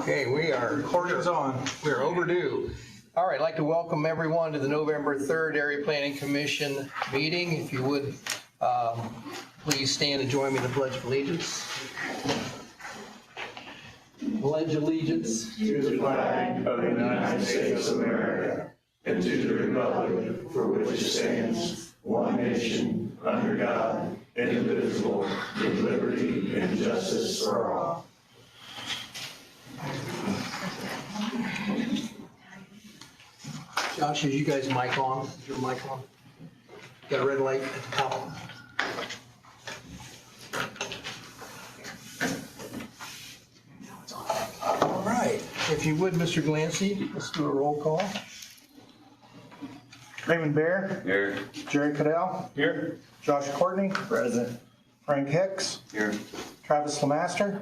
Okay, recording's on. We're overdue. All right, I'd like to welcome everyone to the November 3rd Area Planning Commission meeting. If you would, please stand and join me in the Pledge of Allegiance. Pledge allegiance to the flag of the United States of America and to the republic for which it stands, one nation, under God, indivisible, with liberty and justice for all. Josh, is you guys mic on? Is your mic on? Got a red light at the top. All right, if you would, Mr. Glancy, let's do a roll call. Raymond Bear. Here. Jerry Cadell. Here. Josh Courtney. Present. Frank Hicks. Here. Travis Lemaster.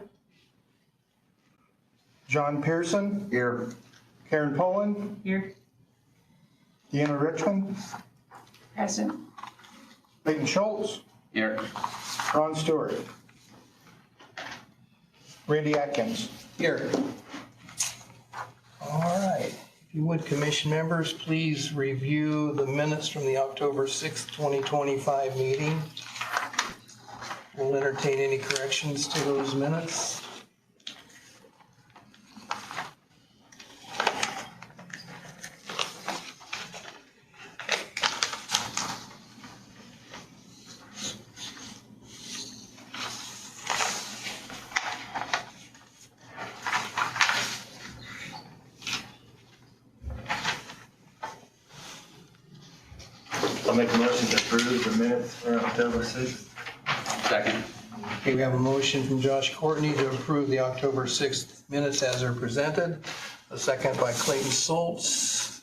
John Pearson. Here. Karen Poland. Here. Deanna Richmond. Present. Leighton Schultz. Here. Ron Stewart. Randy Atkins. Here. All right. If you would, commission members, please review the minutes from the October 6th, 2025 meeting. We'll entertain any corrections to those minutes. I'll make a motion to approve the minutes for October 6th. Second. Okay, we have a motion from Josh Courtney to approve the October 6th minutes as they're presented. A second by Clayton Schultz.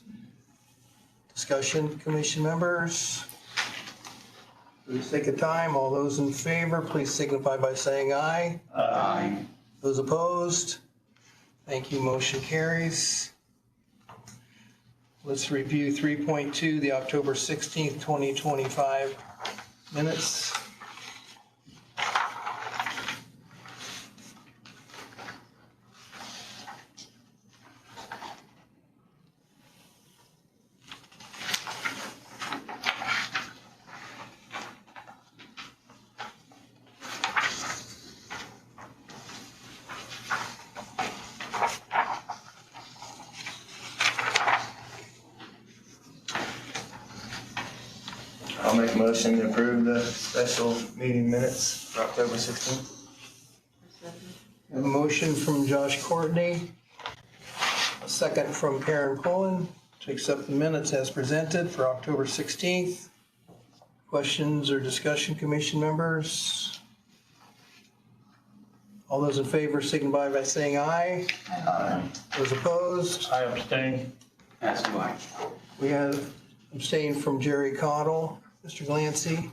Discussion, commission members. For the sake of time, all those in favor, please signify by saying aye. Aye. Those opposed? Thank you, motion carries. Let's review 3.2, the October 16th, 2025 minutes. I'll make a motion to approve the special meeting minutes for October 16th. A motion from Josh Courtney, a second from Karen Pullen to accept the minutes as presented for October 16th. Questions or discussion, commission members? All those in favor signify by saying aye. Aye. Those opposed? I abstain. As do I. We have abstained from Jerry Cottle, Mr. Glancy,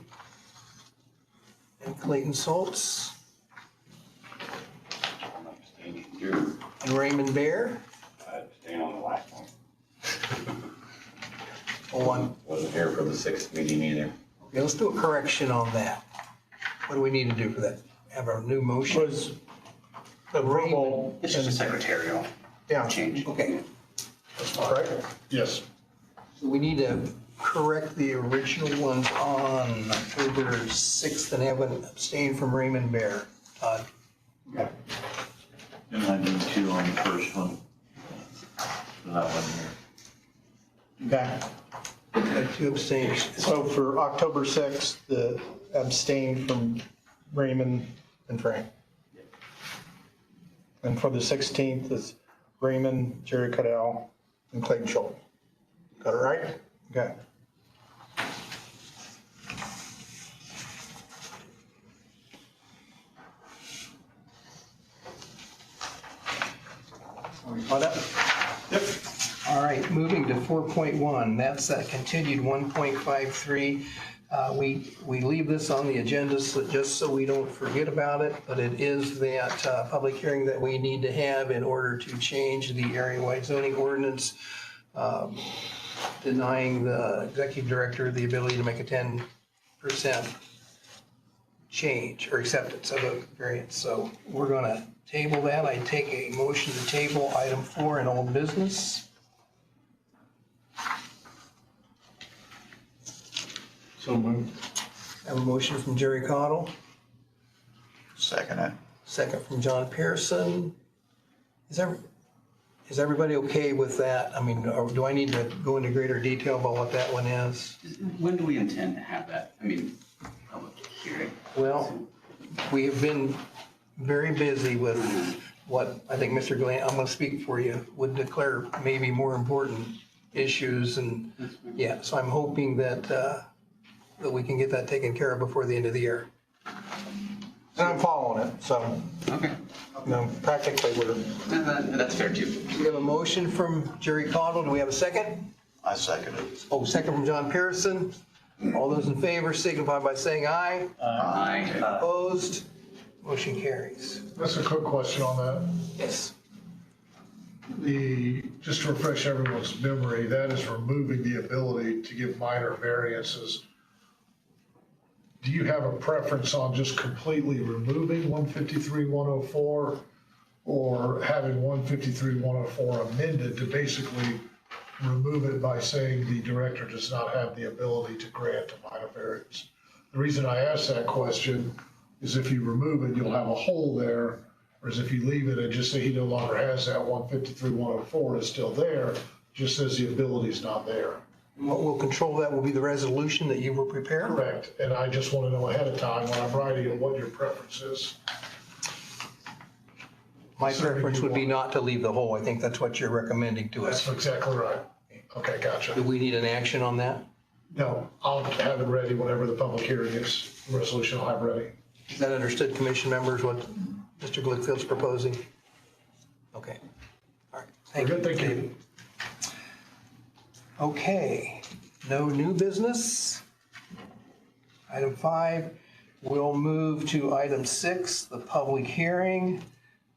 and Clayton Schultz, I'm abstaining here. and Raymond Bear. I abstain on the last one. One. Wasn't here for the 6th meeting either. Okay, let's do a correction on that. What do we need to do for that? Have a new motion? Was the verbal. It's just a secretarial Yeah. change. Okay, Right? Yes. so we need to correct the original ones on October 6th and have an abstain from Raymond Bear. Todd? Okay. And I did too on the first one. That one here. Okay. Got two abstains. So for October 6th, the abstain from Raymond and Frank. And for the 16th is Raymond, Jerry Cadell, and Clayton Schultz. Got it right? Okay. Caught up? Yep. All right, moving to 4.1, that's continued 1.53. We leave this on the agenda just so we don't forget about it, but it is that public hearing that we need to have in order to change the area-wide zoning ordinance, denying the executive director the ability to make a 10% change or acceptance of a variance. So we're gonna table that. I take a motion to table item 4 in old business. So moved. I have a motion from Jerry Cottle, Second it. second from John Pearson. Is everybody okay with that? I mean, or do I need to go into greater detail about what that one is? When do we intend to have that? I mean, public hearing? Well, we have been very busy with what I think Mr. Glant, I'm gonna speak for you, would declare maybe more important issues and, yeah, so I'm hoping that, that we can get that taken care of before the end of the year. And I'm following it, so, Okay, practically we're, that's fair too. We have a motion from Jerry Cottle. Do we have a second? I second it. Oh, second from John Pearson. All those in favor signify by saying aye. Aye. Opposed? Motion carries. That's a quick question on that. Yes. Just to refresh everyone's memory, that is removing the ability to give minor variances. Do you have a preference on just completely removing 153-104 or having 153-104 amended to basically remove it by saying the director does not have the ability to grant a minor variance? The reason I ask that question is if you remove it, you'll have a hole there, whereas if you leave it and just say he no longer has that 153-104 is still there, just says the ability is not there. What will control that will be the resolution that you will prepare. Correct, and I just want to know ahead of time when I'm writing it, what your preference is. My preference would be not to leave the hole. I think that's what you're recommending to That's us. exactly right. Okay, Do gotcha. we need an action on that? No, I'll have it ready whenever the public hearing is, the resolution I'll have ready. Is that understood, commission members, what Mr. Glickfield's proposing? Okay. All right. Thank you. Very good, thank you. Okay, no new business. Item 5, we'll move to item 6, the public hearing,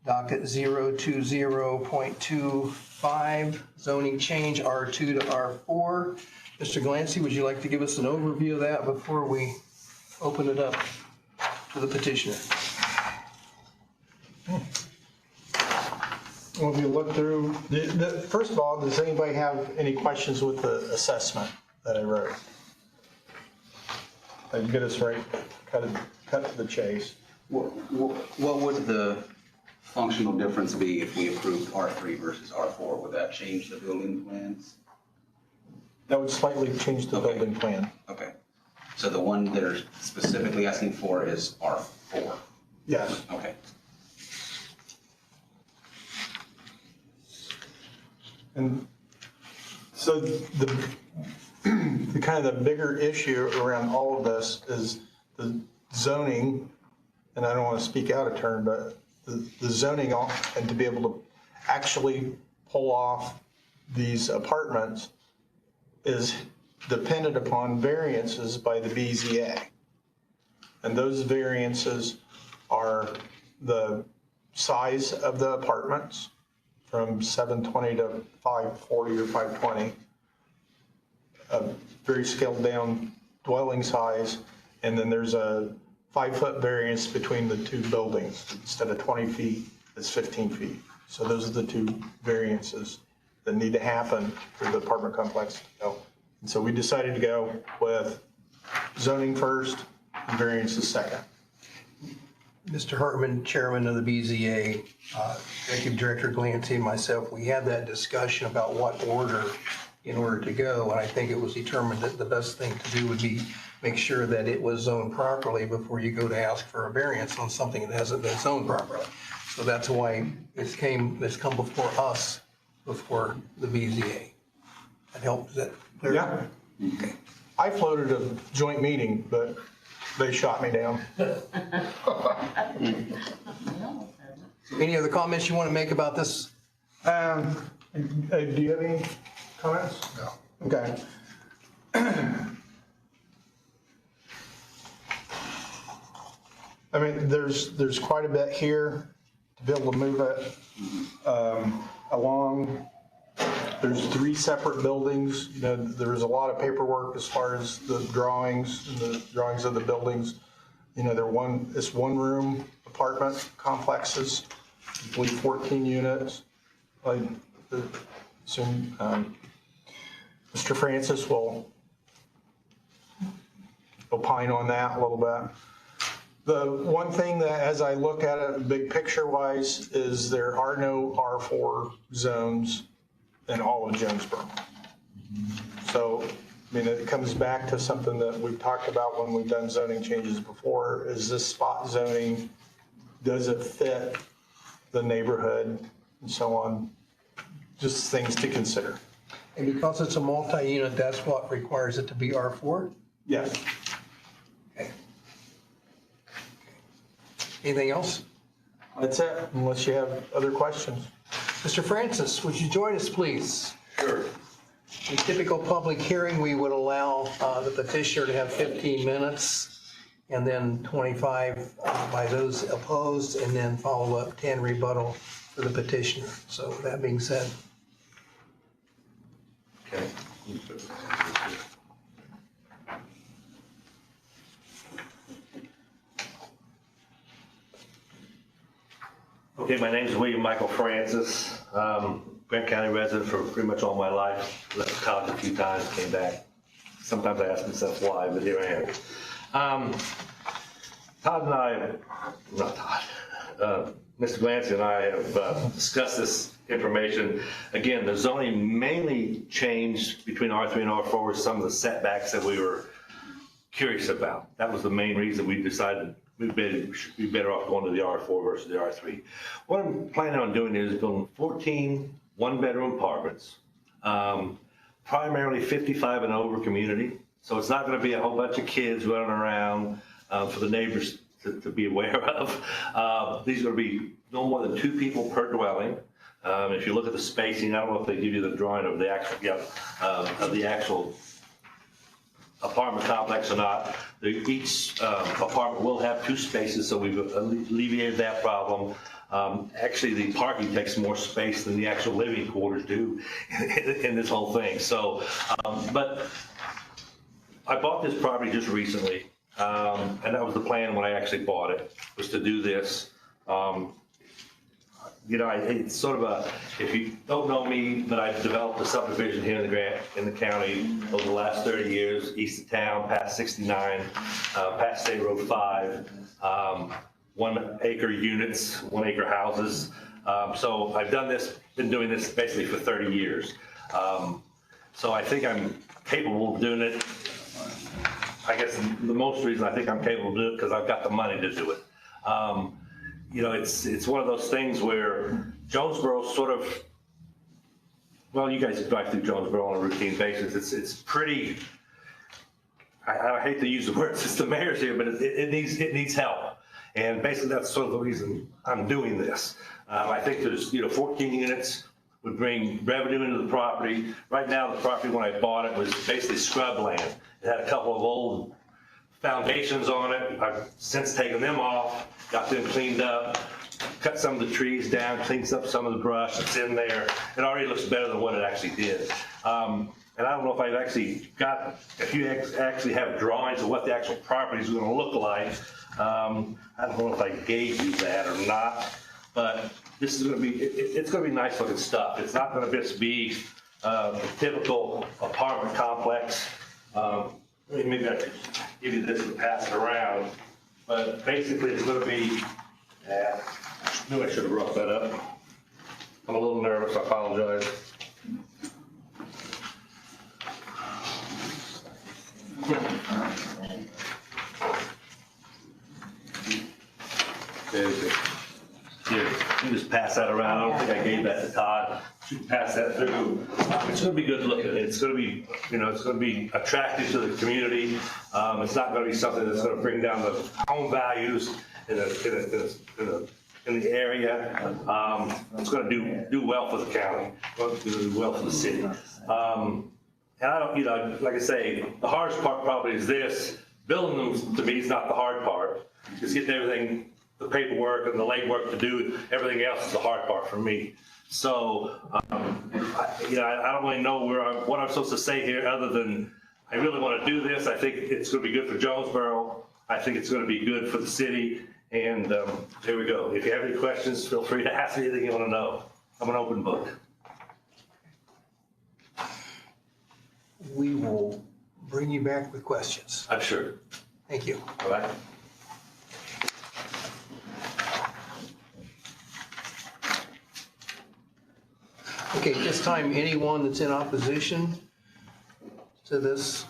docket 020.25, zoning change R2 to R4. Mr. Glancy, would you like to give us an overview of that before we open it up to the petitioner? well, if you look through, first of all, does anybody have any questions with the assessment that I wrote? You get us right, cut to the chase. What would the functional difference be if we approved R3 versus R4? Would that change the building plans? That would slightly change the Okay. building plan. Okay. So the one they're specifically asking for is R4? Yes. Okay. And so the kind of the bigger issue around all of this is the zoning, and I don't want to speak out of turn, but the zoning and to be able to actually pull off these apartments is dependent upon variances by the BZA. And those variances are the size of the apartments from 720 to 540 or 520, a very scaled down dwelling size, and then there's a 5-foot variance between the two buildings. Instead of 20 feet, it's 15 feet. So those are the two variances that need to happen for the apartment complex to go. And so we decided to go with zoning first and variances second. Mr. Hartman, chairman of the BZA, Executive Director Glancy, and myself, we had that discussion about what order in order to go, and I think it was determined that the best thing to do would be make sure that it was zoned properly before you go to ask for a variance on something that hasn't been zoned properly. So that's why it's come before us, before the BZA. That helps, is that clear? Yeah. Okay. I floated a joint meeting, but they shot me down. Any other comments you want to make about this? Do you have any comments? No. Okay. I mean, there's quite a bit here to be able to move it along. There's 3 separate buildings. You know, there's a lot of paperwork as far as the drawings and the drawings of the buildings. You know, it's one-room apartment complexes, I believe 14 units. I assume Mr. Francis will opine on that a little bit. The one thing that, as I look at it, big picture-wise, is there are no R4 zones in all of Jonesboro. So, I mean, it comes back to something that we've talked about when we've done zoning changes before, is this spot zoning, does it fit the neighborhood and so on? Just things to consider. And because it's a multi-unit, that's what requires it to be R4? Yes. Okay. Anything else? That's it, unless you have other questions. Mr. Francis, would you join us, please? Sure. In typical public hearing, we would allow the petitioner to have 15 minutes and then 25 by those opposed, and then follow up 10 rebuttal for the petitioner. So that being said, Okay. Okay, my name is William Michael Francis. Grant County resident for pretty much all my life. Left college a few times, came back. Sometimes I ask myself why, but here I am. Todd and I, not Todd, Mr. Glancy and I have discussed this information. Again, the zoning mainly changed between R3 and R4 with some of the setbacks that we were curious about. That was the main reason we decided we'd be better off going to the R4 versus the R3. What I'm planning on doing is building 14 one-bedroom apartments, primarily 55 and over community. So it's not going to be a whole bunch of kids running around for the neighbors to be aware of. These are going to be no more than 2 people per dwelling. If you look at the spacing, I don't know if they give you the drawing of the actual apartment complex or not. Each apartment will have 2 spaces, so we've alleviated that problem. Actually, the parking takes more space than the actual living quarters do in this whole thing. So, but I bought this property just recently, and that was the plan when I actually bought it, was to do this. You know, it's sort of a, if you don't know me, but I've developed a subdivision here in the county over the last 30 years, east of town, past 69, past State Road 5, 1 acre units, 1 acre houses. So I've been doing this basically for 30 years. So I think I'm capable of doing it. I guess the most reason I think I'm capable of doing it because I've got the money to do it. You know, it's one of those things where Jonesboro sort of, well, you guys drive through Jonesboro on a routine basis. It's pretty, I hate to use the word since the mayor's here, but it needs help. And basically that's sort of the reason I'm doing this. I think there's, 14 units would bring revenue into the property. Right now, the property when I bought it was basically scrubland. It had a couple of old foundations on it. I've since taken them off, got them cleaned up, cut some of the trees down, cleaned up some of the brush that's in there. It already looks better than what it actually did. And I don't know if I've actually if you actually have drawings of what the actual property is going to look like. I don't know if I gave you that or not, but this is going to be, it's going to be nice looking stuff. It's not going to just be a typical apartment complex. Maybe I could give you this and pass it around, but basically it's going to be, I knew I should have brought that up. I'm a little nervous, I apologize. Here, you just pass that around. I don't think I gave that to Todd. You can pass that through. It's going to be good looking. It's going to be, it's going to be attractive to the community. It's not going to be something that's going to bring down the home values in the area. It's going to do well for the county. It's going to do well for the city. And I don't, like I say, the hardest part probably is this. Building them to me is not the hard part. Just getting everything, the paperwork and the legwork to do everything else is the hard part for me. So, I don't really know what I'm supposed to say here other than I really want to do this. I think it's going to be good for Jonesboro. I think it's going to be good for the city. And here we go. If you have any questions, feel free to ask me anything you want to know. I'm an open book. We will bring you back with questions. I'm sure. Thank you. All right. Okay, at this time, anyone that's in opposition to this,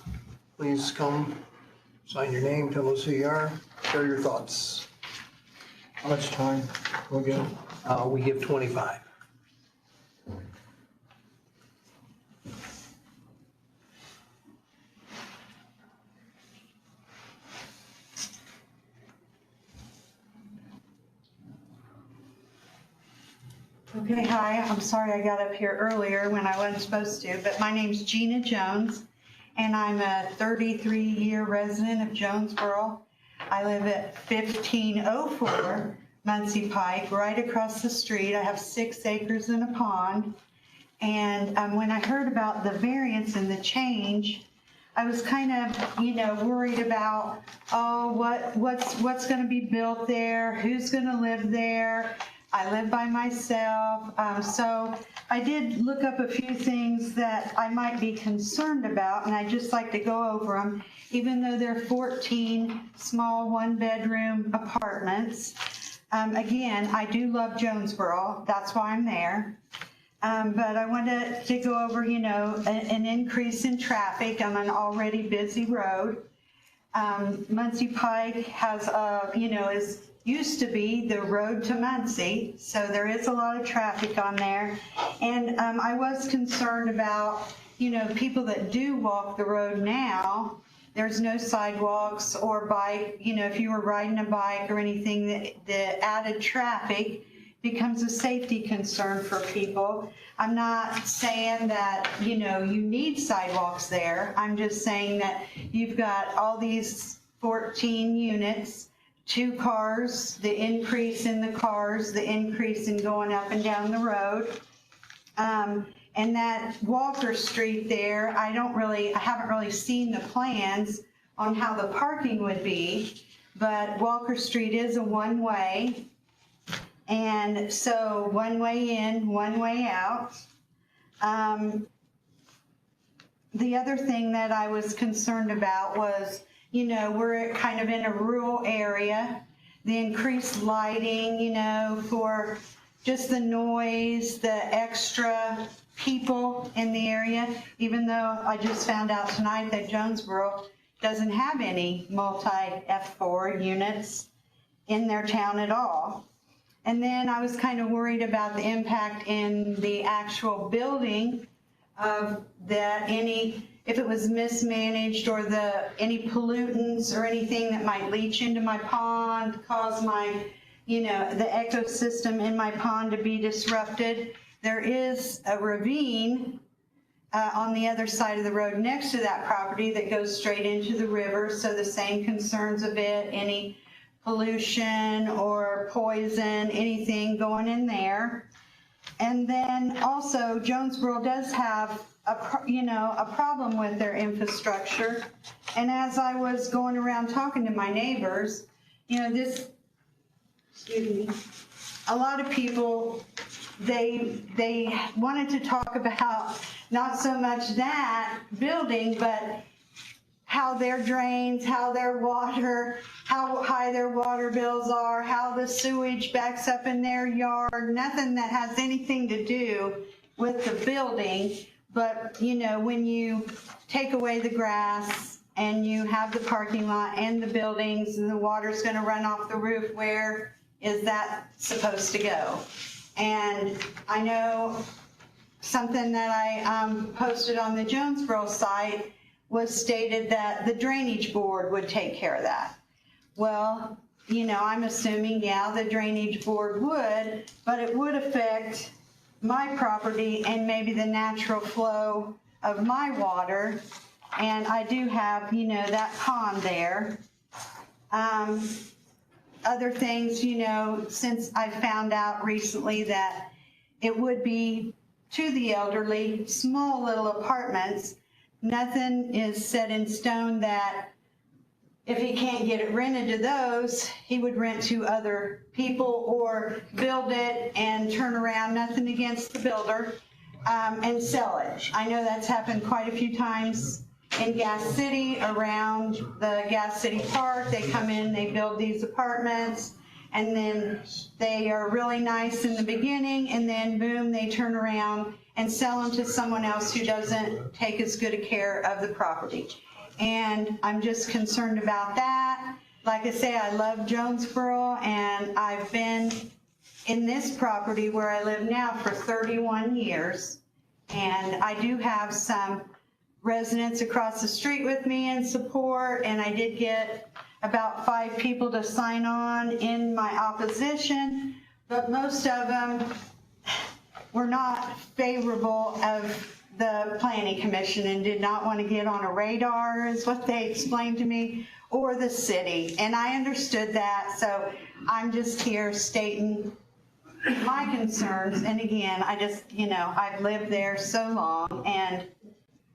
please come, sign your name, tell us who you are, share your thoughts. How much time? We'll get. We give 25. Okay, hi, I'm sorry I got up here earlier when I wasn't supposed to, but my name's Gina Jones, and I'm a 33-year resident of Jonesboro. I live at 1504 Muncie Pike, right across the street. I have 6 acres and a pond. And when I heard about the variance and the change, I was kind of, worried about, what's going to be built there, who's going to live there. I live by myself, so I did look up a few things that I might be concerned about, and I'd just like to go over them, even though they're 14 small one-bedroom apartments. Again, I do love Jonesboro, that's why I'm there. But I wanted to go over, an increase in traffic on an already busy road. Muncie Pike has, used to be the road to Muncie, so there is a lot of traffic on there. And I was concerned about, people that do walk the road now. There's no sidewalks or bike, if you were riding a bike or anything, the added traffic becomes a safety concern for people. I'm not saying that, you need sidewalks there. I'm just saying that you've got all these 14 units, 2 cars, the increase in the cars, the increase in going up and down the road. And that Walker Street there, I haven't really seen the plans on how the parking would be, but Walker Street is a one-way. And so one way in, one way out. The other thing that I was concerned about was, we're kind of in a rural area, the increased lighting, for just the noise, the extra people in the area, even though I just found out tonight that Jonesboro doesn't have any multi-F4 units in their town at all. And then I was kind of worried about the impact in the actual building of that if it was mismanaged or any pollutants or anything that might leach into my pond, cause my, the ecosystem in my pond to be disrupted. There is a ravine on the other side of the road next to that property that goes straight into the river, so the same concerns of it, any pollution or poison, anything going in there. And then also Jonesboro does have a problem with their infrastructure. And as I was going around talking to my neighbors, a lot of people, they wanted to talk about not so much that building, but how their drains, how their water, how high their water bills are, how the sewage backs up in their yard, nothing that has anything to do with the building. But, when you take away the grass and you have the parking lot and the buildings and the water's gonna run off the roof, where is that supposed to go? And I know something that I posted on the Jonesboro site was stated that the drainage board would take care of that. Well, I'm assuming, the drainage board would, but it would affect my property and maybe the natural flow of my water. And I do have, that pond there. Other things, since I found out recently that it would be to the elderly, small little apartments, nothing is set in stone that if he can't get it rented to those, he would rent to other people or build it and turn around, nothing against the builder, and sell it. I know that's happened quite a few times in Gas City, around the Gas City Park. They come in, they build these apartments, and then they are really nice in the beginning, and then boom, they turn around and sell them to someone else who doesn't take as good a care of the property. And I'm just concerned about that. Like I say, I love Jonesboro, and I've been in this property where I live now for 31 years. And I do have some residents across the street with me in support, and I did get about 5 people to sign on in my opposition, but most of them were not favorable of the planning commission and did not want to get on a radar, is what they explained to me, or the city. And I understood that, so I'm just here stating my concerns. And again, I just, I've lived there so long, and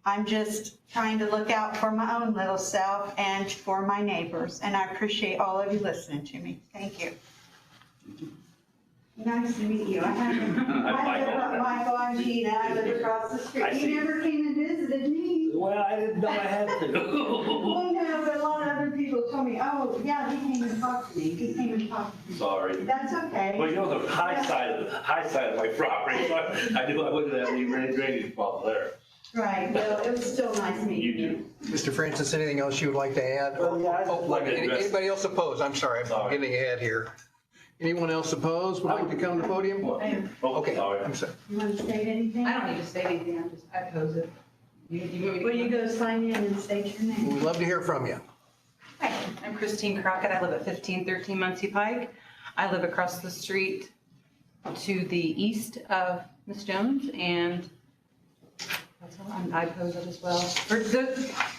I'm just trying to look out for my own little self and for my neighbors. And I appreciate all of you listening to me. Thank you. Nice to meet you. Michael, I'm Gina. I live across the street. You never came and visited me. Well, I didn't know I had to. Well, no, but a lot of other people told me, oh, yeah, he came and talked to me. He came and talked to me. Sorry. That's okay. Well, you're on the high side of my property, so I knew I wouldn't have any drainage problem there. Right, well, it was still nice meeting you. Mr. Francis, anything else you would like to add? Well, yeah, I'd like to address- Anybody else opposed? I'm sorry, I'm getting ahead here. Anyone else opposed would like to come to the podium? Okay, Sorry. I'm sorry. You want to say anything? I don't need to say anything, I oppose it. You want me to- Will you go sign in and state your name? We'd love to hear from you. Hi, I'm Christine Crockett. I live at 1513 Muncie Pike. I live across the street to the east of Ms. Jones, and that's all. I oppose it as well.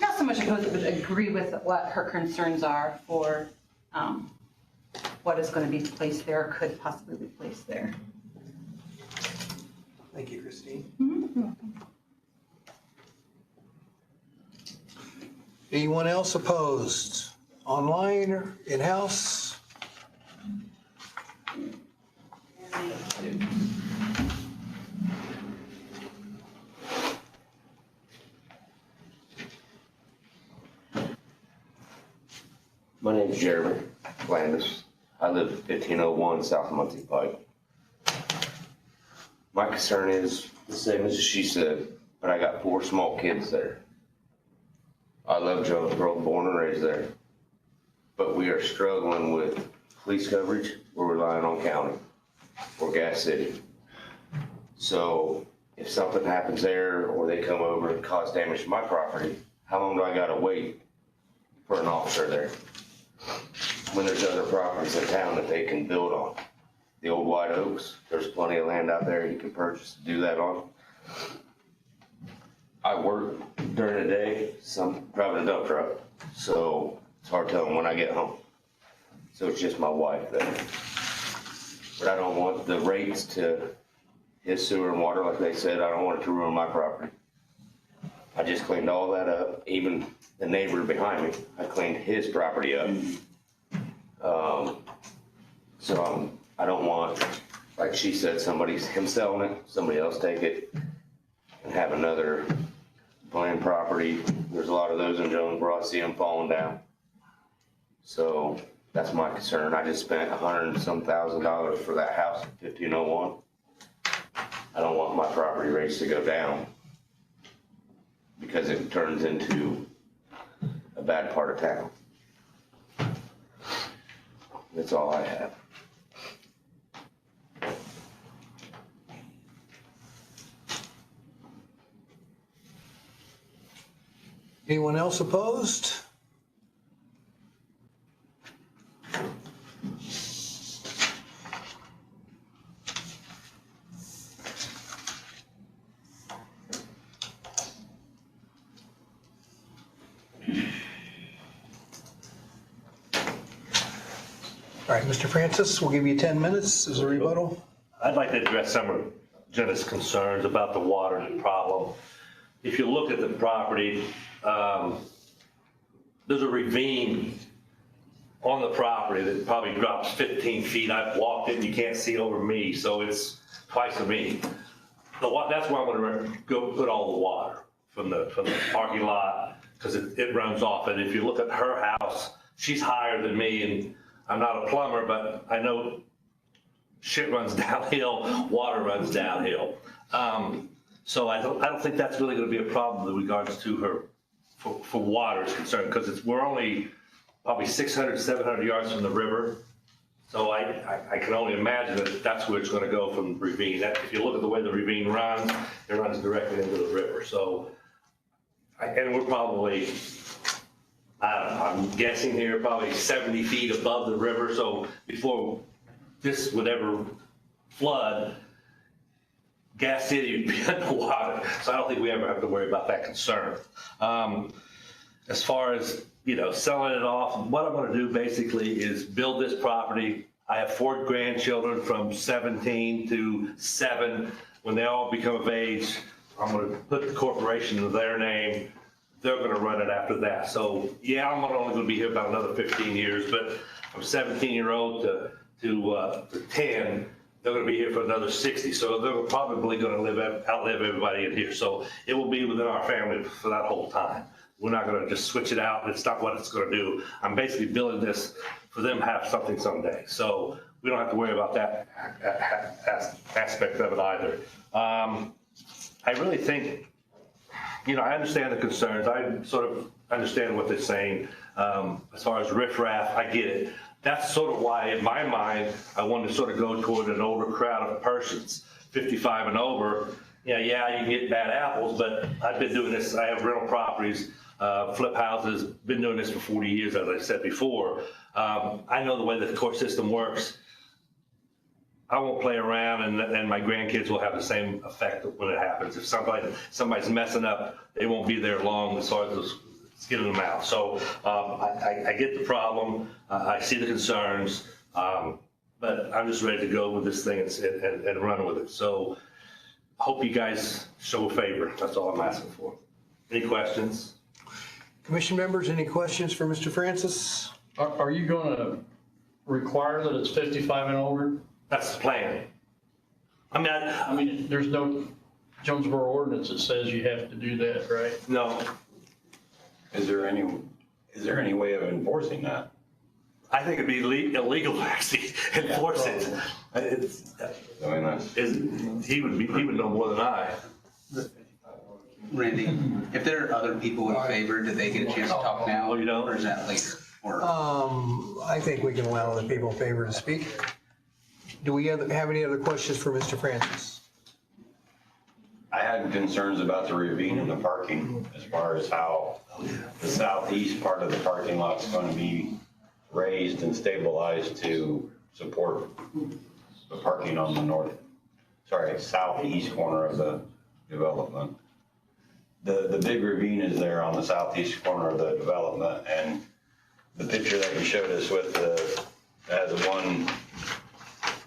Not so much oppose it, but agree with what her concerns are for what is going to be placed there, or could possibly be placed there. Thank you, Christine. Anyone else opposed? Online or in-house? My name's Jeremy Landis. I live at 1501 South Muncie Pike. My concern is the same as she said, but I got 4 small kids there. I love Jonesboro, born and raised there. But we are struggling with police coverage. We're relying on county or Gas City. So if something happens there, or they come over and cause damage to my property, how long do I gotta wait for an officer there? When there's other properties in town that they can build on. The old White Oaks, there's plenty of land out there you can purchase to do that on. I work during the day, driving a dump truck, so it's hard telling when I get home. So it's just my wife there. But I don't want the rates to hit sewer and water, like they said. I don't want it to ruin my property. I just cleaned all that up. Even the neighbor behind me, I cleaned his property up. So I don't want, like she said, him selling it, somebody else take it and have another bland property. There's a lot of those in Jonesboro. I see them falling down. So that's my concern. I just spent $100 and some thousand for that house at 1501. I don't want my property rates to go down because it turns into a bad part of town. That's all I have. Anyone else opposed? All right, Mr. Francis, we'll give you 10 minutes as a rebuttal. I'd like to address some of Jenna's concerns about the water problem. If you look at the property, there's a ravine on the property that probably drops 15 feet. I've walked it, and you can't see over me, so it's twice of me. That's where I'm gonna go put all the water from the parking lot, because it runs off. And if you look at her house, she's higher than me, and I'm not a plumber, but I know shit runs downhill, water runs downhill. So I don't think that's really gonna be a problem with regards to her, for water is concerned, because we're only probably 600, 700 yards from the river. So I can only imagine that that's where it's gonna go from the ravine. If you look at the way the ravine runs, it runs directly into the river. So, and we're probably, I don't know, I'm guessing here, probably 70 feet above the river. So before this would ever flood, Gas City would be underwater. So I don't think we ever have to worry about that concern. As far as, selling it off, what I'm gonna do basically is build this property. I have 4 grandchildren from 17 to 7. When they all become of age, I'm gonna put the corporation in their name. They're gonna run it after that. So yeah, I'm only gonna be here about another 15 years, but from 17-year-old to 10, they're gonna be here for another 60. So they're probably gonna outlive everybody in here. So it will be within our family for that whole time. We're not gonna just switch it out. It's not what it's gonna do. I'm basically building this for them to have something someday. So we don't have to worry about that aspect of it either. I really think, I understand the concerns. I sort of understand what they're saying. As far as riffraff, I get it. That's sort of why, in my mind, I wanted to sort of go toward an older crowd of persons, 55 and over. Yeah, you can get bad apples, but I've been doing this. I have rental properties, flip houses, been doing this for 40 years, as I said before. I know the way the court system works. I won't play around, and my grandkids will have the same effect when it happens. If somebody's messing up, they won't be there long as far as getting them out. So I get the problem. I see the concerns, but I'm just ready to go with this thing and run with it. So hope you guys show a favor. That's all I'm asking for. Any questions? Commission members, any questions for Mr. Francis? Are you gonna require that it's 55 and older? That's the plan. I mean, there's no Jonesboro ordinance that says you have to do that, right? No. Is there any way of enforcing that? I think it'd be illegal to actually enforce it. He would know more than I. Randy, if there are other people in favor, do they get a chance to talk now? Or is that later? I think we can allow the people in favor to speak. Do we have any other questions for Mr. Francis? I had concerns about the ravine and the parking, as far as how the southeast part of the parking lot is going to be raised and stabilized to support the parking on the southeast corner of the development. The big ravine is there on the southeast corner of the development, and the picture that you showed us with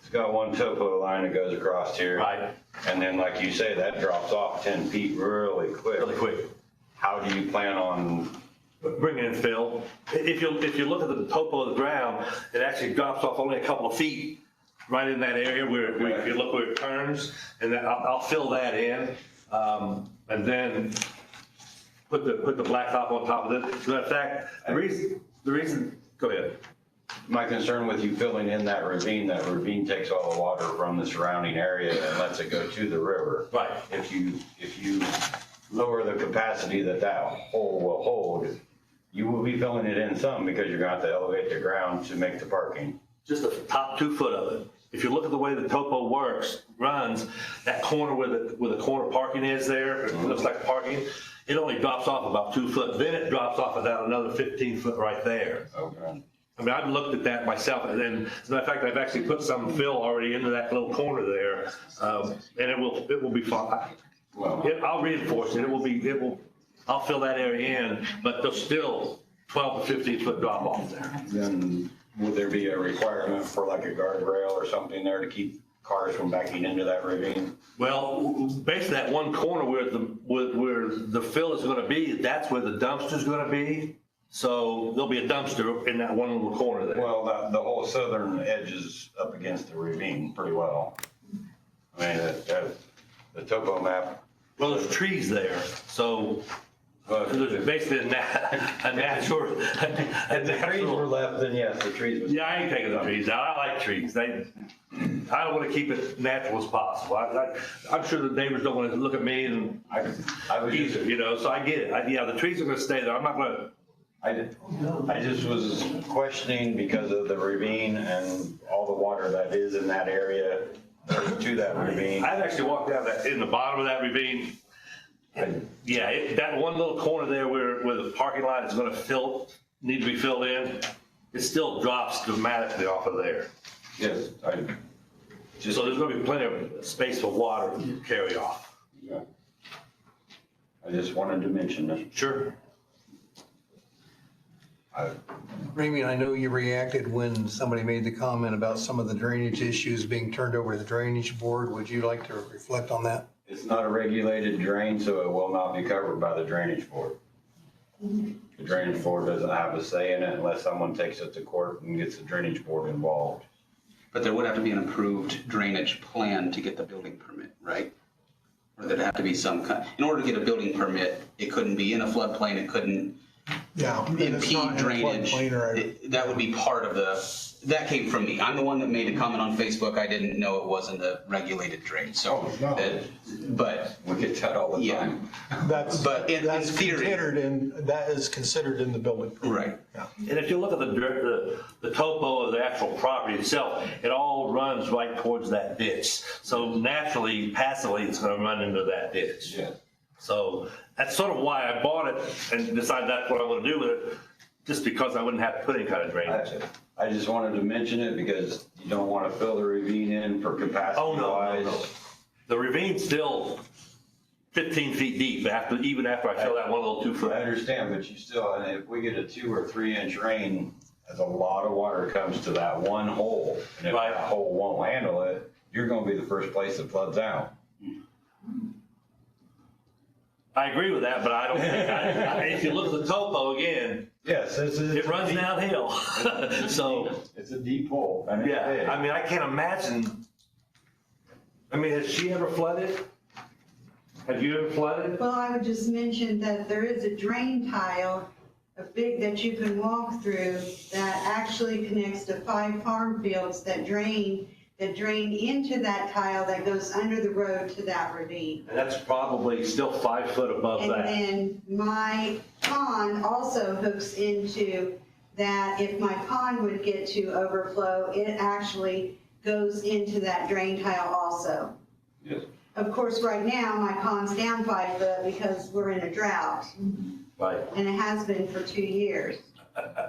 it's got one topo line that goes across here. Right. And then, like you say, that drops off 10 feet really quick. Really quick. How do you plan on? Bringing in fill. If you look at the topo of the ground, it actually drops off only a couple of feet right in that area where if you look where it turns, and then I'll fill that in, and then put the blacktop on top of it. As a matter of fact, the reason, go ahead. My concern with you filling in that ravine takes all the water from the surrounding area and lets it go to the river. Right. If you lower the capacity that hole will hold, you will be filling it in some, because you're going to have to elevate the ground to make the parking. Just the top 2 foot of it. If you look at the way the topo runs, that corner where the corner parking is there, it looks like parking, it only drops off about 2 foot. Then it drops off about another 15 foot right there. Okay. I mean, I've looked at that myself, and then, as a matter of fact, I've actually put some fill already into that little corner there, and it will be fine. Well, I'll reinforce it. I'll fill that area in, but there's still 12 to 15 foot drop off there. then would there be a requirement for like a guardrail or something there to keep cars from backing into that ravine? Well, basically that one corner where the fill is going to be, that's where the dumpster's going to be. So there'll be a dumpster in that one little corner there. Well, the whole southern edge is up against the ravine pretty well. I mean, the topo map. Well, there's trees there, so there's basically a natural. If the trees were left, then yes, the trees would. Yeah, I ain't taking the trees out. I like trees. I don't want to keep it natural as possible. I'm sure the neighbors don't want to look at me and I was just, either, you know, so I get it. Yeah, the trees are going to stay there. I'm not going to. I just was questioning because of the ravine and all the water that is in that area to that ravine. I've actually walked down that, in the bottom of that ravine. Yeah, that one little corner there where the parking lot is going to need to be filled in, it still drops dramatically off of there. Yes, So there's going to be plenty of space for water to carry off. Yeah. I just wanted to mention that. Sure. Remy, I know you reacted when somebody made the comment about some of the drainage issues being turned over to the drainage board. Would you like to reflect on that? It's not a regulated drain, so it will not be covered by the drainage board. The drainage board doesn't have a say in it unless someone takes it to court and gets the drainage board involved. But there would have to be an approved drainage plan to get the building permit, right? Or there'd have to be some kind, in order to get a building permit, it couldn't be in a floodplain, it couldn't Yeah. and it's not impede in a drainage. floodplain or- That would be part of that came from me. I'm the one that made a comment on Facebook. I didn't know it wasn't a regulated drain, so. Oh, no. But, We get that all the yeah, time. That's, But in that's theory- that is considered in the building permit. right. And if you look at the topo of the actual property itself, it all runs right towards that ditch. So naturally, passively, it's going to run into that ditch. Yeah. So that's sort of why I bought it and decided that's what I want to do with it, just because I wouldn't have to put any kind of drainage in it. I just wanted to mention it because you don't want to fill the ravine in for capacity Oh, no, wise. no. The ravine's still 15 feet deep even after I fill that one little 2 foot. I understand, but you still, and if we get a 2 or 3 inch rain, as a lot of water comes to that one hole, and if Right. that hole won't handle it, you're going to be the first place that floods out. I agree with that, but I don't think, if you look at the topo again, Yes, it runs downhill. So, It's a deep hole. And it's big. yeah, I mean, I can't imagine. I mean, has she ever flooded? Have you ever flooded? Well, I would just mention that there is a drain tile, that you can walk through that actually connects to 5 farm fields that drain into that tile that goes under the road to that ravine. And that's probably still 5 foot above And that. then my pond also hooks into that. If my pond would get to overflow, it actually goes into that drain tile also. Yes. Of course, right now, my pond's down 5 foot because we're in a drought, Right. and it has been for 2 years.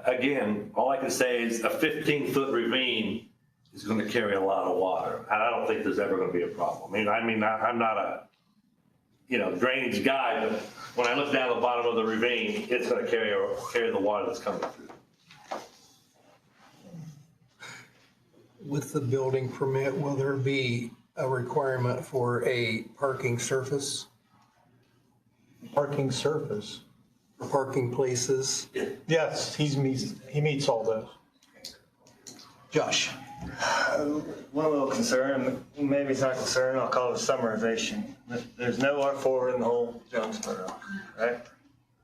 Again, all I can say is a 15-foot ravine is going to carry a lot of water. And I don't think there's ever going to be a problem. I'm not a, drainage guy, but when I look down the bottom of the ravine, it's going to carry the water that's coming through. With the building permit, will there be a requirement for a parking surface, Parking surface. for parking places? Yes, he meets all those. Josh? One little concern, maybe it's not concern, I'll call it summarization. There's no R4 in the whole Jonesboro, right?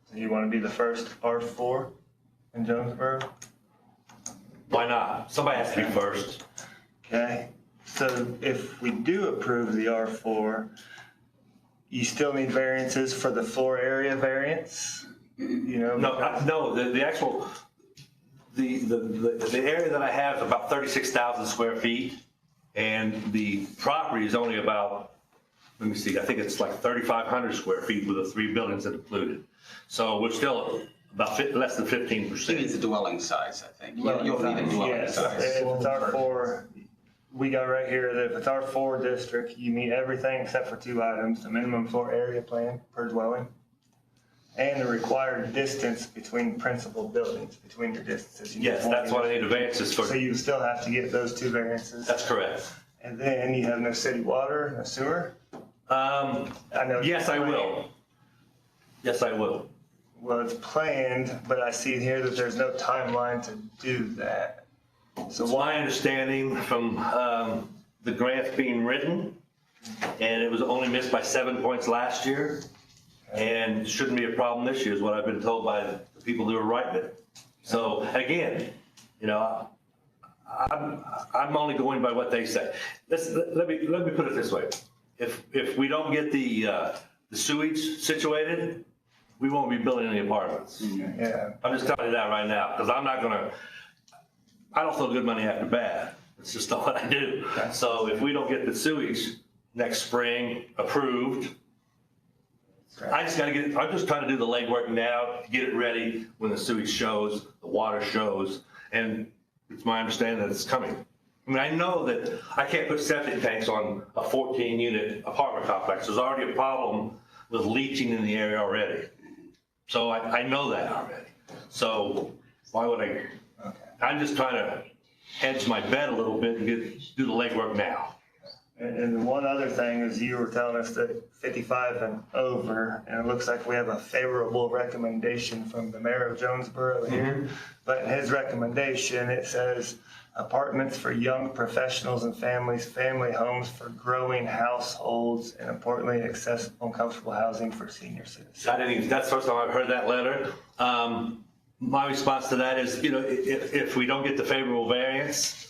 So you want to be the first R4 in Jonesboro? Why not? Somebody has to be first. Okay, so if we do approve the R4, you still need variances for the floor area variance? No, the actual, the area that I have is about 36,000 square feet, and the property is only about, let me see, I think it's like 3,500 square feet with the 3 buildings that included. So we're still about less than 15%. He needs a dwelling size, I think. You'll need a dwelling Yes, size. if it's R4, we got right here that if it's R4 district, you meet everything except for 2 items, the minimum floor area plan per dwelling, and the required distance between principal buildings, between your distances. You Yes, need that's what I need 20. variances for. So you still have to get those 2 variances. That's correct. And then you have no city water, no sewer? I know. Yes, I will. Yes, I will. Well, it's planned, but I see here that there's no timeline to do that. So It's my understanding from the grants being written, and it was only missed by 7 points last year, and shouldn't be a problem this year is what I've been told by the people who are writing it. So again, you know, I'm only going by what they say. Let me put it this way. If we don't get the sewage situated, we won't be building any apartments. Yeah. I'm just telling you that right now, because I don't throw good money after bad. It's just not what I do. So if we don't get the sewage next spring approved, I'm just trying to do the legwork now, get it ready when the sewage shows, the water shows, and it's my understanding that it's coming. I mean, I know that I can't put septic tanks on a 14-unit apartment complex. There's already a problem with leaching in the area already. So I know that already. So why would I? I'm just trying to hedge my bet a little bit and do the legwork now. And one other thing is you were telling us that 55 and over, and it looks like we have a favorable recommendation from the mayor of Jonesboro here. But in his recommendation, it says apartments for young professionals and families, family homes for growing households, and importantly, accessible and comfortable housing for senior citizens. That's the first time I've heard that letter. My response to that is, you know, if we don't get the favorable variance,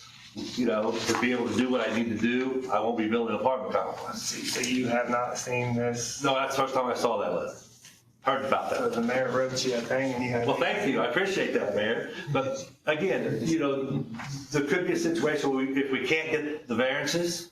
you know, to be able to do what I need to do, I won't be building an apartment complex. So you have not seen this? No, that's the first time I saw that letter. Heard about that. So the mayor wrote you a thing and you had. Well, thank you. I appreciate that, Mayor. But again, you know, there could be a situation where if we can't get the variances,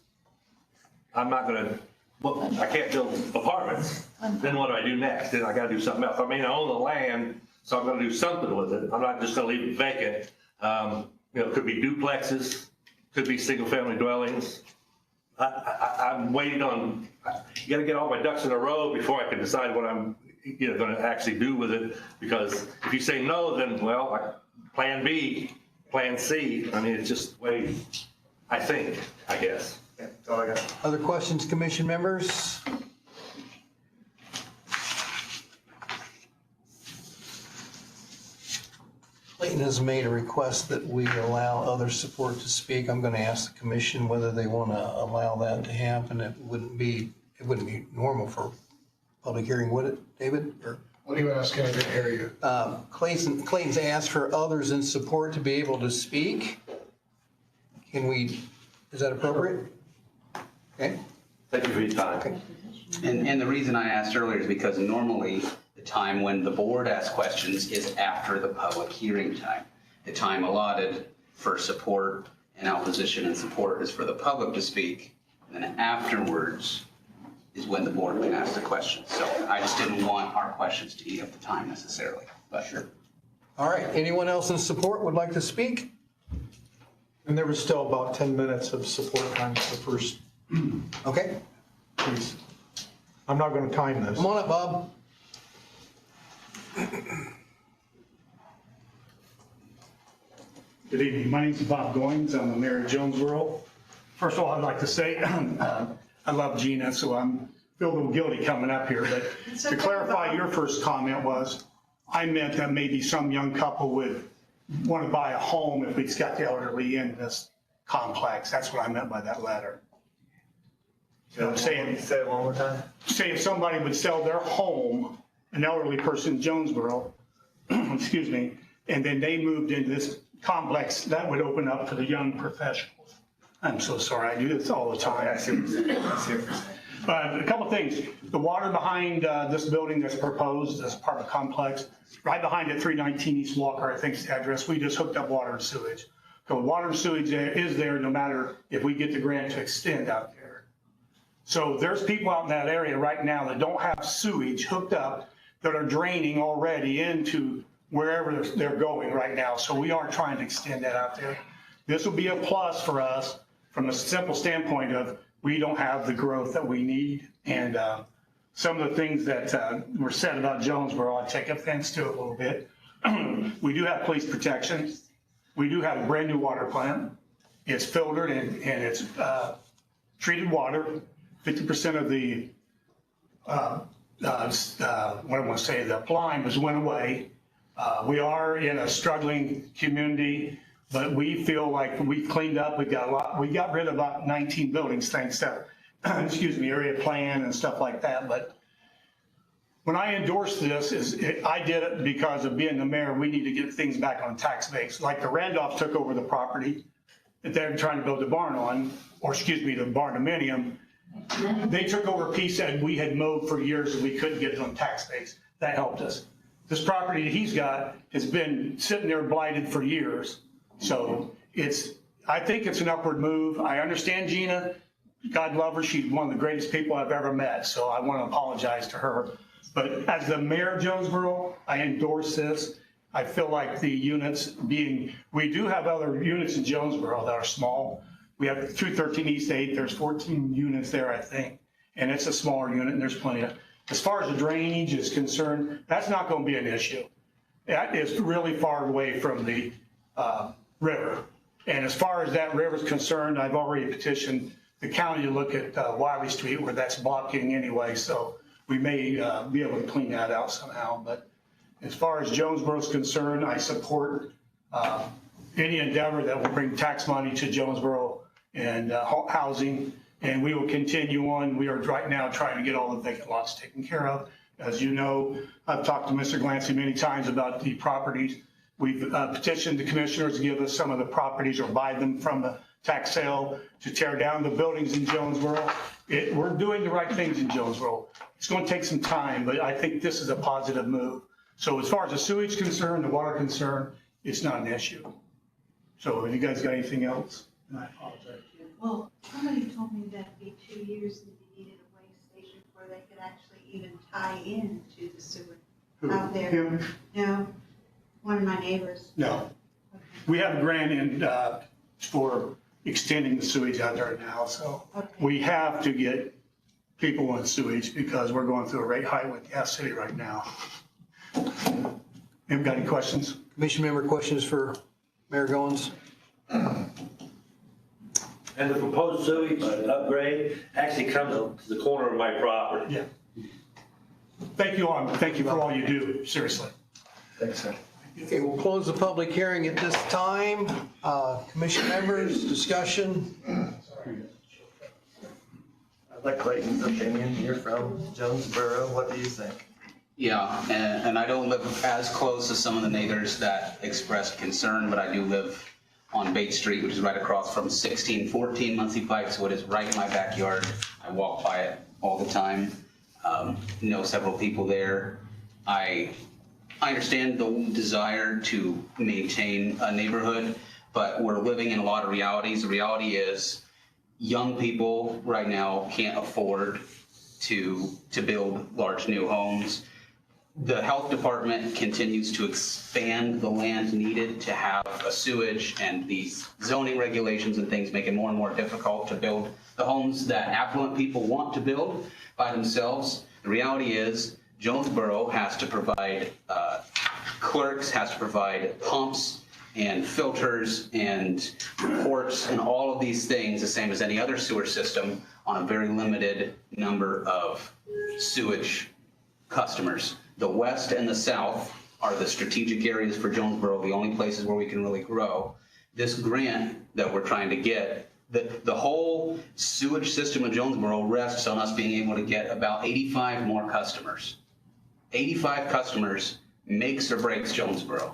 I'm not gonna, well, I can't build apartments. Then what do I do next? Then I gotta do something else. I mean, I own the land, so I'm gonna do something with it. I'm not just gonna leave it vacant. You know, it could be duplexes, could be single-family dwellings. I'm waiting on, you gotta get all my ducks in a row before I can decide what I'm, you know, going to actually do with it. Because if you say no, then, well, plan B, plan C. I mean, it's just the way I think, I guess. Yeah, that's all I got. Other questions, commission members? Clayton has made a request that we allow other support to speak. I'm going to ask the commission whether they want to allow that to happen. It wouldn't be normal for public hearing, would it, David? Or What are you asking? I didn't hear you. Clayton's asked for others in support to be able to speak. Is that appropriate? Okay. Thank you for your time. And the reason I asked earlier is because normally the time when the board asks questions is after the public hearing time. The time allotted for support and opposition and support is for the public to speak, and then afterwards is when the board can ask the questions. So I just didn't want our questions to eat up the time necessarily, but sure. All right, anyone else in support would like to speak? And there was still about 10 minutes of support time for the first Okay, piece. I'm not going to time this. come on up, Bob. Good evening. My name is Bob Goins. I'm the mayor of Jonesboro. First of all, I'd like to say I love Gina, so I'm feel a little guilty coming up here. But to clarify, your first comment was, I meant that maybe some young couple would want to buy a home if we'd got the elderly in this complex. That's what I meant by that letter. So Say it one more time. Say if somebody would sell their home, an elderly person in Jonesboro, excuse me, and then they moved into this complex, that would open up for the young professionals. I'm so sorry, I do this all the time. I see what you're saying. I see what you're saying. But a couple things, the water behind this building that's proposed, this apartment complex, right behind it, 319 East Walker, I think is the address, we just hooked up water and sewage. So water and sewage is there no matter if we get the grant to extend out there. So there's people out in that area right now that don't have sewage hooked up that are draining already into wherever they're going right now. So we aren't trying to extend that out there. This will be a plus for us from a simple standpoint of we don't have the growth that we need. And some of the things that were said about Jonesboro, I take offense to it a little bit. We do have police protection. We do have a brand new water plant. It's filtered and it's treated water. 50% of the what I want to say, the blinds went away. We are in a struggling community, but we feel like we cleaned up. We got rid of about 19 buildings thanks to, excuse me, area plan and stuff like that. But when I endorsed this, I did it because of being the mayor. We need to get things back on tax base. Like the Randolphs took over the property that they're trying to build a barn on, or excuse me, the barndominium. They took over a piece that we had mowed for years and we couldn't get it on tax base. That helped us. This property that he's got has been sitting there blighted for years. So I think it's an upward move. I understand Gina, God love her. She's one of the greatest people I've ever met. So I want to apologize to her. But as the mayor of Jonesboro, I endorse this. I feel like the units we do have other units in Jonesboro that are small. We have 213 East 8, there's 14 units there, I think. And it's a smaller unit and there's plenty of, as far as the drainage is concerned, that's not going to be an issue. That is really far away from the river. And as far as that river is concerned, I've already petitioned the county to look at Wiley Street where that's blocking anyway. So we may be able to clean that out somehow. But as far as Jonesboro is concerned, I support any endeavor that will bring tax money to Jonesboro and housing. And we will continue on. We are right now trying to get all the vacant lots taken care of. As you know, I've talked to Mr. Glancy many times about the properties. We've petitioned the commissioners to give us some of the properties or buy them from the tax sale to tear down the buildings in Jonesboro. We're doing the right things in Jonesboro. It's going to take some time, but I think this is a positive move. So as far as the sewage is concerned, the water concerned, it's not an issue. So have you guys got anything else? And I apologize. Well, somebody told me that it'd be 2 years and they needed a weigh station where they could actually even tie in to the sewer out there. Him? No, one of my neighbors. No. We have a grant in for extending the sewage out there now, so we have to get people on sewage because we're going through a rate high with Gas City right now. Anybody got any questions? Commission member questions for Mayor Goins? And the proposed sewage upgrade actually comes to the corner of my property. Yeah. Thank you all. Thank you for all you do, seriously. Thanks, sir. Okay, we'll close the public hearing at this time. Commission members, discussion. I'd like Clayton's opinion. You're from Jonesboro. What do you think? Yeah, and I don't live as close as some of the neighbors that expressed concern, but I do live on Bates Street, which is right across from 1614 Muncie Pike, so it is right in my backyard. I walk by it all the time. Know several people there. I understand the desire to maintain a neighborhood, but we're living in a lot of realities. The reality is young people right now can't afford to build large new homes. The health department continues to expand the land needed to have a sewage, and these zoning regulations and things make it more and more difficult to build the homes that affluent people want to build by themselves. The reality is Jonesboro has to provide clerks, has to provide pumps and filters and reports and all of these things, the same as any other sewer system, on a very limited number of sewage customers. The west and the south are the strategic areas for Jonesboro, the only places where we can really grow. This grant that we're trying to get, the whole sewage system of Jonesboro rests on us being able to get about 85 more customers. 85 customers makes or breaks Jonesboro.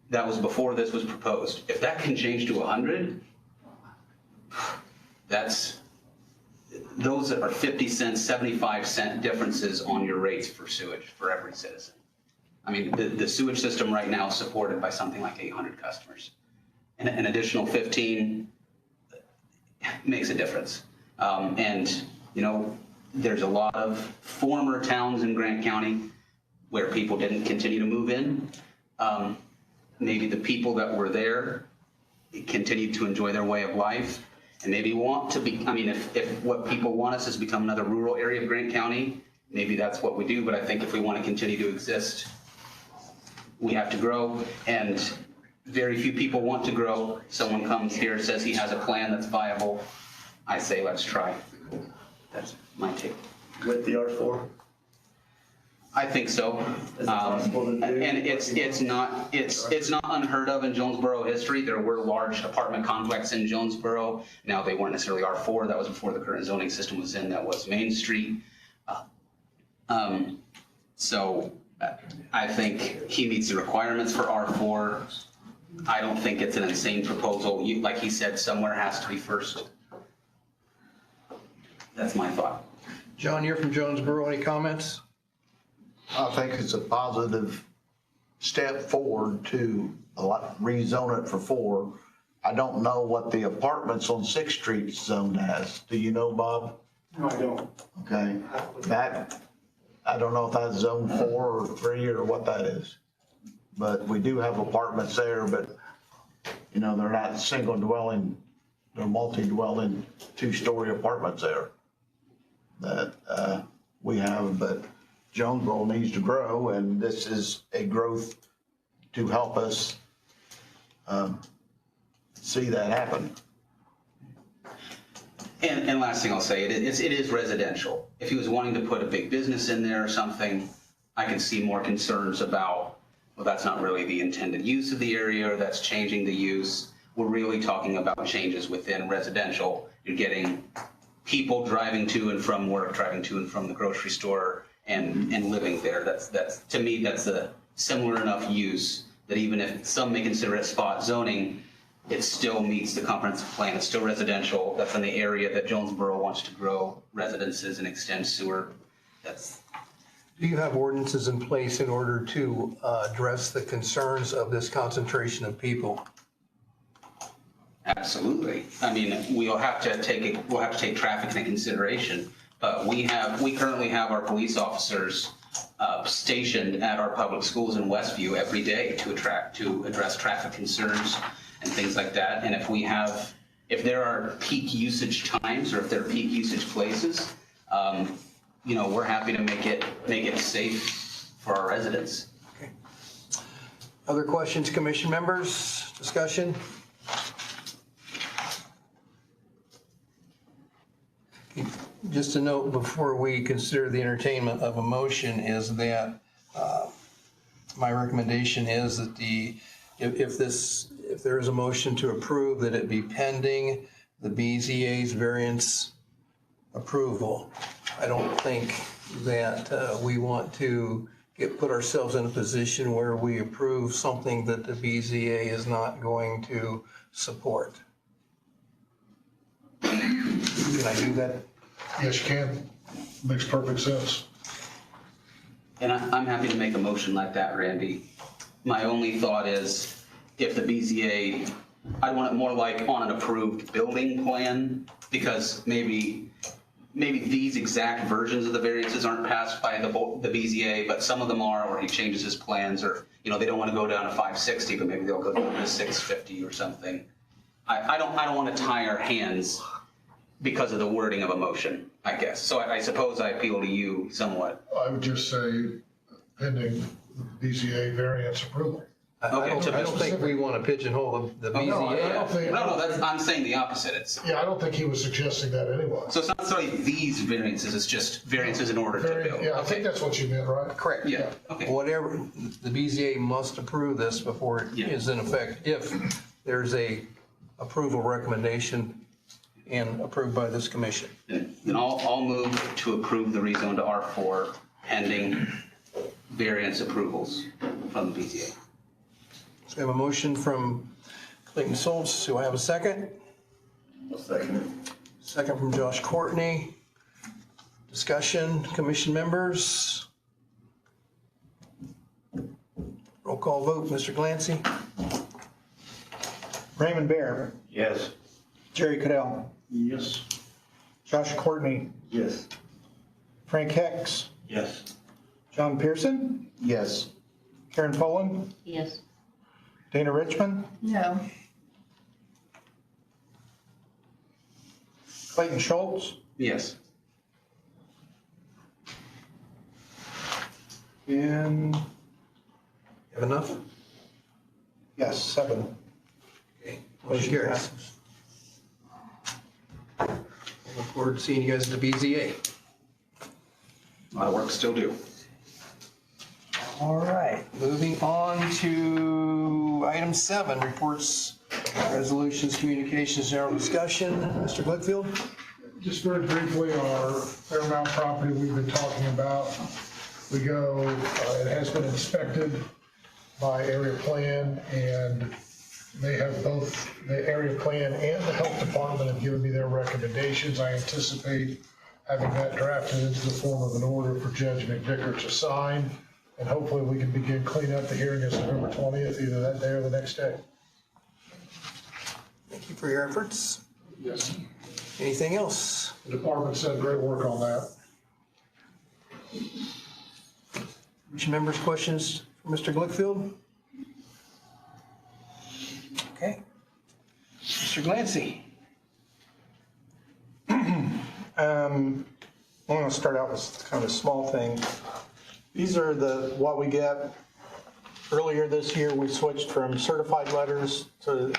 That was before this was proposed. If that can change to 100, those are 50 cents, 75 cent differences on your rates for sewage for every citizen. I mean, the sewage system right now is supported by something like 800 customers. And an additional 15 makes a difference. And, you know, there's a lot of former towns in Grant County where people didn't continue to move in. Maybe the people that were there continued to enjoy their way of life and maybe want to be, I mean, if what people want us is to become another rural area of Grant County, maybe that's what we do. But I think if we want to continue to exist, we have to grow, and very few people want to grow. Someone comes here, says he has a plan that's viable. I say, let's try. That's my take. With the R4? I think so. And it's not unheard of in Jonesboro history. There were large apartment complexes in Jonesboro. Now, they weren't necessarily R4. That was before the current zoning system was in. That was Main Street. So I think he meets the requirements for R4. I don't think it's an insane proposal. Like he said, somewhere has to be first. That's my thought. John, you're from Jonesboro. Any comments? I think it's a positive step forward to rezone it for 4. I don't know what the apartments on 6th Street zoned as. Do you know, Bob? No, I don't. Okay, that, I don't know if that's zone 4 or 3 or what that is. But we do have apartments there, but, you know, they're not single dwelling, they're multi-dwelling, 2-story apartments there that we have, but Jonesboro needs to grow, and this is a growth to help us see that happen. And last thing I'll say, it is residential. If he was wanting to put a big business in there or something, I can see more concerns about, well, that's not really the intended use of the area, or that's changing the use. We're really talking about changes within residential. You're getting people driving to and from work, driving to and from the grocery store, and living there. That's to me, that's a similar enough use that even if some may consider it spot zoning, it still meets the comprehensive plan. It's still residential. That's in the area that Jonesboro wants to grow residences and extend sewer. Do you have ordinances in place in order to address the concerns of this concentration of people? Absolutely. I mean, we'll have to take traffic into consideration, but we currently have our police officers stationed at our public schools in Westview every day to address traffic concerns and things like that. And if there are peak usage times, or if there are peak usage places, you know, we're happy to make it safe for our residents. Okay. Other questions, commission members? Discussion? Just a note before we consider the entertainment of a motion is that my recommendation is that if there is a motion to approve, that it be pending the BZA's variance approval. I don't think that we want to put ourselves in a position where we approve something that the BZA is not going to support. Can I do that? Yes, you can. Makes perfect sense. And I'm happy to make a motion like that, Randy. My only thought is, if the BZA, I want it more like on an approved building plan, because maybe these exact versions of the variances aren't passed by the BZA, but some of them are, or he changes his plans, or, you know, they don't want to go down to 560, but maybe they'll go down to 650 or something. I don't want to tie our hands because of the wording of a motion, I guess. So I suppose I appeal to you somewhat. I would just say pending BZA variance approval. I don't think we want to pigeonhole the BZA. No, I'm saying the opposite. I don't think he was suggesting that anyway. So it's not necessarily these variances, it's just variances in order to build. Yeah, I think that's what you meant, right? Correct. Yeah, okay. Whatever, the BZA must approve this before it is in effect, if there's a approval recommendation and approved by this commission. Then I'll move to approve the rezone to R4 pending variance approvals from the BZA. So we have a motion from Clayton Soltz. Do I have a second? I'll second it. Second from Josh Courtney. Discussion, commission members? Roll call vote, Mr. Glancy? Raymond Bear, Yes. Jerry Cadell, Yes. Josh Courtney, Yes. Frank Hicks, Yes. John Pearson, Yes. Karen Poland, Yes. Dana Richmond, No. Clayton Schultz, Yes. and Have enough? yes, 7. Okay. Motion carries. Look forward to seeing you guys at the BZA. A lot of work still due. All right, moving on to item 7, reports, resolutions, communications, general discussion. Mr. Glickfield? Just very briefly, our Fairmount property we've been talking about. We go, it has been inspected by area plan, and they have both the area plan and the health department have given me their recommendations. I anticipate having that drafted into the form of an order for Judge McVicker to sign, and hopefully we can begin cleanup. The hearing is November 20th, either that day or the next day. Thank you for your efforts. Yes. Anything else? The department said great work on that. Commission members, questions for Mr. Glickfield? Okay. Mr. Glancy? I'm going to start out with kind of a small thing. These are what we get. Earlier this year, we switched from certified letters to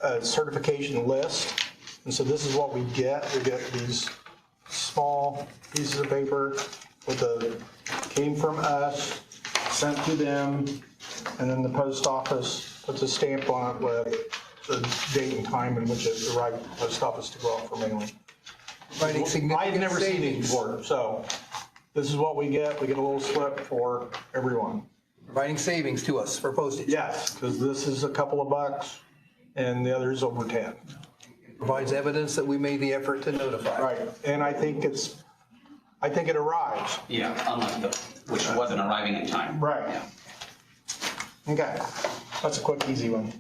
a certification list. And so this is what we get. We get these small pieces of paper came from us, sent to them, and then the post office puts a stamp on it with the date and time in which it arrived at the post office to go out for mailing. Providing significant I've never seen these savings. before, so this is what we get. We get a little slip for everyone. Providing savings to us for postage. Yes, because this is a couple of bucks and the other is over 10. Provides evidence that we made the effort to notify. Right, and I think it arrives. Yeah, unlike which wasn't arriving in time. Right. Yeah. Okay, that's a quick, easy one.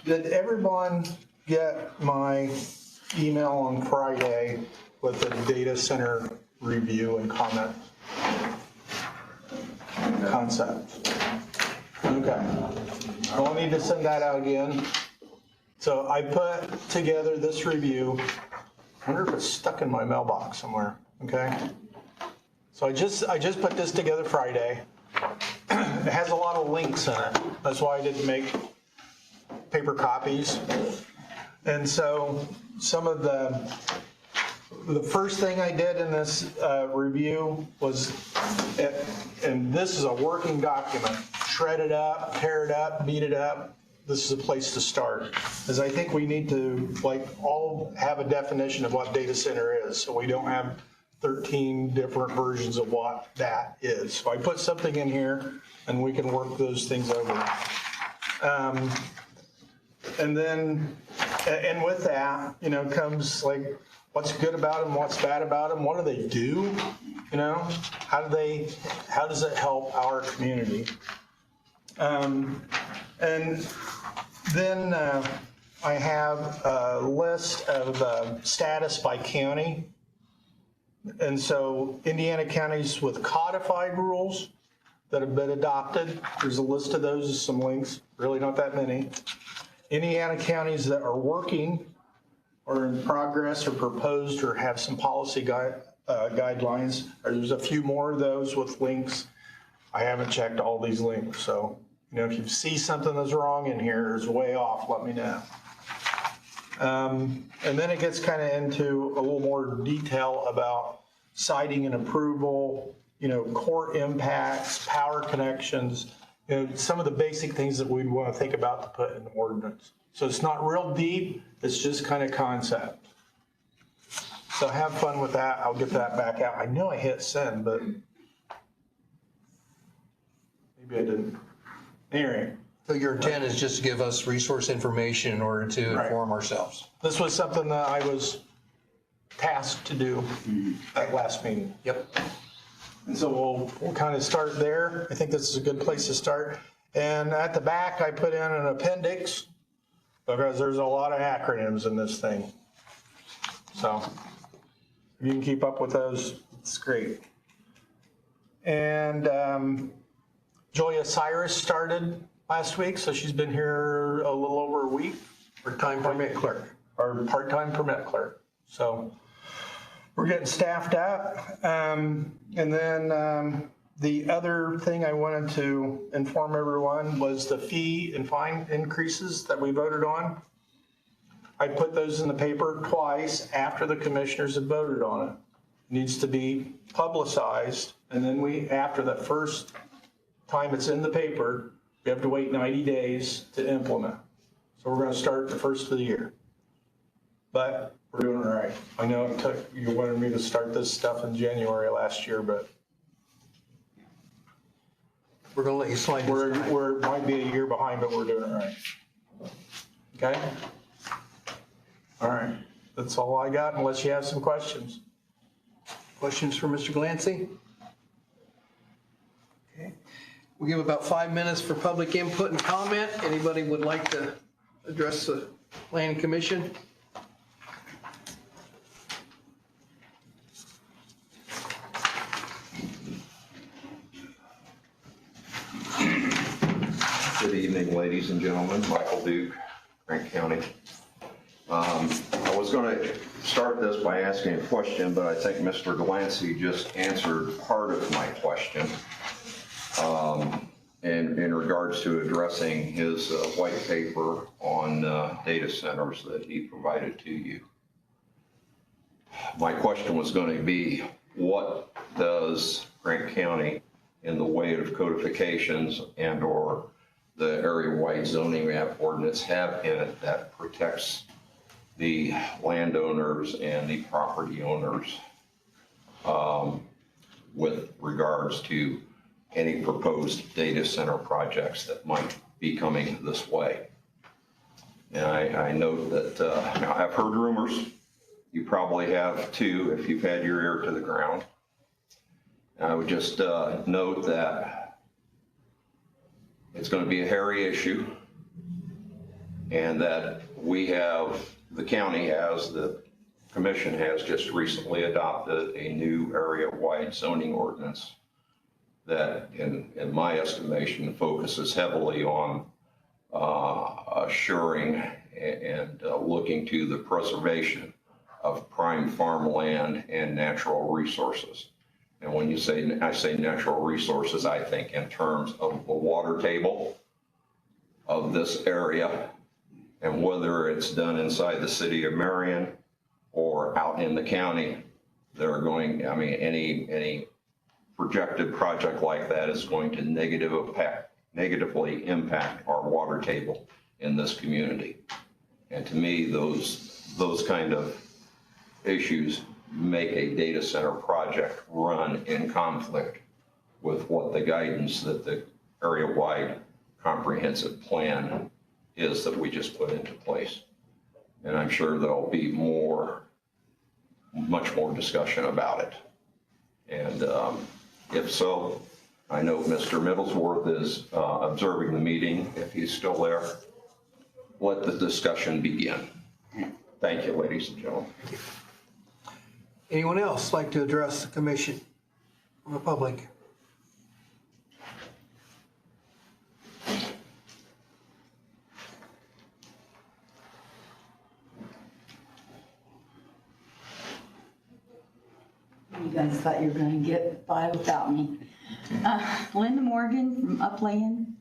Did everyone get my email on Friday with the data center review and comment concept? Okay. I'll need to send that out again. So I put together this review. I wonder if it's stuck in my mailbox somewhere, okay? So I just put this together Friday. It has a lot of links in it. That's why I didn't make paper copies. And so some of the first thing I did in this review was, and this is a working document, shred it up, tear it up, beat it up. This is a place to start, is I think we need to all have a definition of what data center is, so we don't have 13 different versions of what that is. So I put something in here and we can work those things over. And then, and with that, comes what's good about them, what's bad about them, what do they do? How does it help our community? And then I have a list of status by county. And so Indiana counties with codified rules that have been adopted, there's a list of those, some links, really not that many. Indiana counties that are working or in progress or proposed or have some policy guidelines, there's a few more of those with links. I haven't checked all these links, so if you see something that's wrong in here, is way off, let me know. And then it gets kind of into a little more detail about siting and approval, court impacts, power connections, some of the basic things that we'd want to think about to put in the ordinance. So it's not real deep, it's just kind of concept. So have fun with that. I'll get that back out. I know I hit send, but maybe I didn't. Anyway. So your intent is just to give us resource information in order to inform ourselves? This was something that I was tasked to do at last meeting. Yep. And so we'll kind of start there. I think this is a good place to start. And at the back, I put in an appendix because there's a lot of acronyms in this thing. So if you can keep up with those, it's great. And Julia Cyrus started last week, so she's been here a little over a week. Part-time permit clerk. Or part-time permit clerk. So we're getting staffed up. And then the other thing I wanted to inform everyone was the fee and fine increases that we voted on. I put those in the paper twice after the commissioners have voted on it. Needs to be publicized, and then after the first time it's in the paper, we have to wait 90 days to implement. So we're gonna start the first of the year. But we're doing all right. I know you wanted me to start this stuff in January last year, but We're gonna let you slide this time. we're might be a year behind, but we're doing all right. Okay? All right, that's all I got, unless you have some questions. Questions for Mr. Glancy? Okay. We'll give about 5 minutes for public input and comment. Anybody would like to address the planning commission? Good evening, ladies and gentlemen. Michael Duke, Grant County. I was going to start this by asking a question, but I think Mr. Delancey just answered part of my question in regards to addressing his white paper on data centers that he provided to you. My question was going to be, what does Grant County in the way of codifications and or the area-wide zoning map ordinance have in it that protects the landowners and the property owners with regards to any proposed data center projects that might be coming this way. And I note that I've heard rumors. You probably have too if you've had your ear to the ground. And I would just note that it's going to be a hairy issue, and that the county the commission has just recently adopted a new area-wide zoning ordinance that, in my estimation, focuses heavily on assuring and looking to the preservation of prime farmland and natural resources. And when I say natural resources, I think in terms of the water table of this area, and whether it's done inside the city of Marion or out in the county, any projected project like that is going to negatively impact our water table in this community. And to me, those kind of issues make a data center project run in conflict with what the guidance that the area-wide comprehensive plan is that we just put into place. And I'm sure there'll be much more discussion about it. And if so, I know Mr. Middlesworth is observing the meeting. If he's still there, let the discussion begin. Thank you, ladies and gentlemen. Anyone else like to address the commission or the public? You guys thought you were going to get by without me. Linda Morgan from Upland.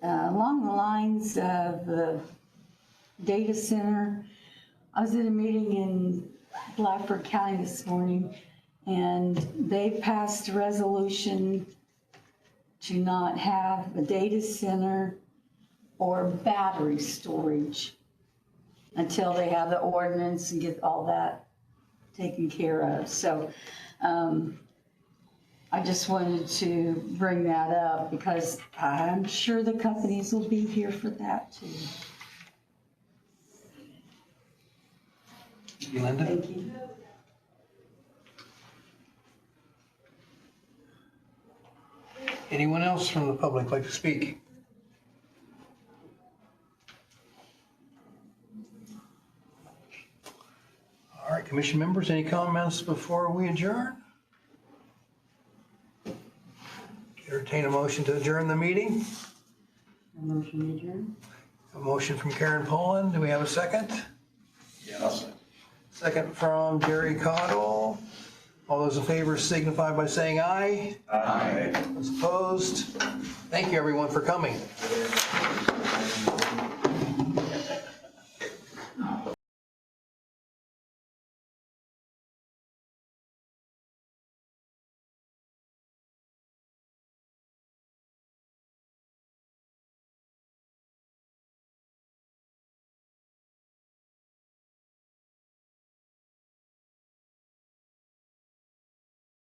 Along the lines of the data center, I was at a meeting in Bradford County this morning, and they passed a resolution to not have a data center or battery storage until they have the ordinance and get all that taken care of. So I just wanted to bring that up because I'm sure the companies will be here for that too. Linda? Thank you. Anyone else from the public like to speak? All right, commission members, any comments before we adjourn? Entertain a motion to adjourn the meeting. A motion to adjourn. A motion from Karen Poland. Do we have a second? Yes. Second from Jerry Cottle. All those in favor signify by saying aye. Aye. Those opposed? Thank you, everyone, for coming.